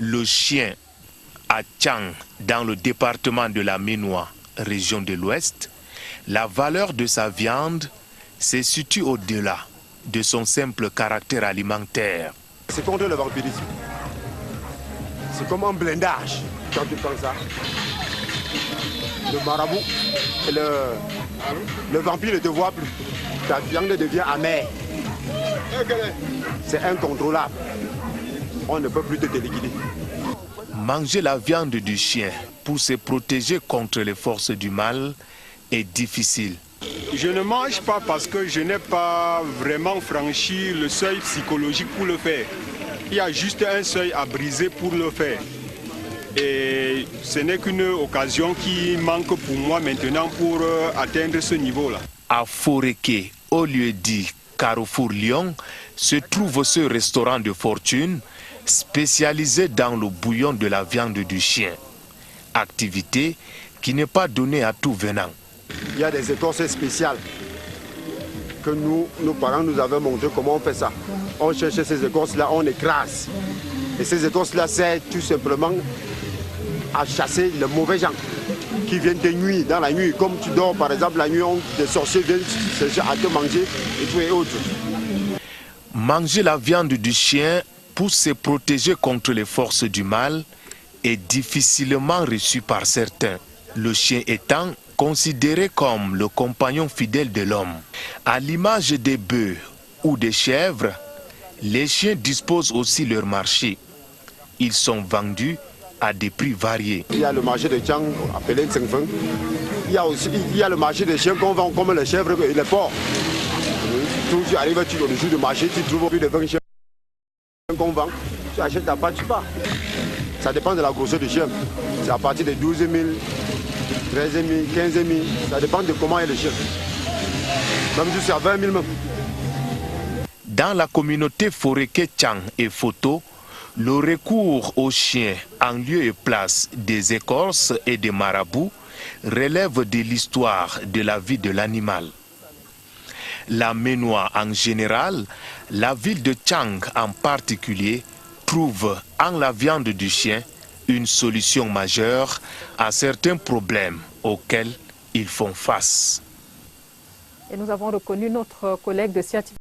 Le chien à Tchang, dans le département de la Ménois, région de l'Ouest, la valeur de sa viande se situe au-delà de son simple caractère alimentaire. C'est contre le vampirisme. C'est comme un blindage quand tu prends ça. Le marabout, le vampire ne te voit plus. Ta viande devient amère. C'est incontrôlable. On ne peut plus te téléguider. Manger la viande du chien pour se protéger contre les forces du mal est difficile. Je ne mange pas parce que je n'ai pas vraiment franchi le seuil psychologique pour le faire. Il y a juste un seuil à briser pour le faire. Et ce n'est qu'une occasion qui manque pour moi maintenant pour atteindre ce niveau-là. À Foréké, au lieu dit Carrefour Lyon, se trouve ce restaurant de fortune spécialisé dans le bouillon de la viande du chien. Activité qui n'est pas donnée à tout venant. Il y a des écorces spéciales que nos parents nous avaient montré comment on fait ça. On cherche ces écorces-là, on écrase. Et ces écorces-là servent tout simplement à chasser les mauvais gens qui viennent de nuit, dans la nuit. Comme tu dors par exemple la nuit, des sorciers viennent chercher à te manger et tout et autres. Manger la viande du chien pour se protéger contre les forces du mal est difficilement reçu par certains. Le chien étant considéré comme le compagnon fidèle de l'homme. À l'image des bœufs ou des chèvres, les chiens disposent aussi leur marché. Ils sont vendus à des prix variés. Il y a le marché de Tchang appelé Tsengfeng. Il y a le marché des chiens qu'on vend comme les chèvres et les porcs. Tu arrives au jour du marché, tu trouves plus de 20 chiens qu'on vend. Tu achètes ta part, tu pars. Ça dépend de la grosseur du chien. C'est à partir de 12 000, 13 000, 15 000. Ça dépend de comment est le chien. Même jusqu'à 20 000 même. Dans la communauté Foréké Tchang et Photo, le recours aux chiens en lieu et place des écorces et des marabouts relève de l'histoire de la vie de l'animal. La Ménois en général, la ville de Tchang en particulier, trouve en la viande du chien une solution majeure à certains problèmes auxquels ils font face. Et nous avons reconnu notre collègue de scientifique.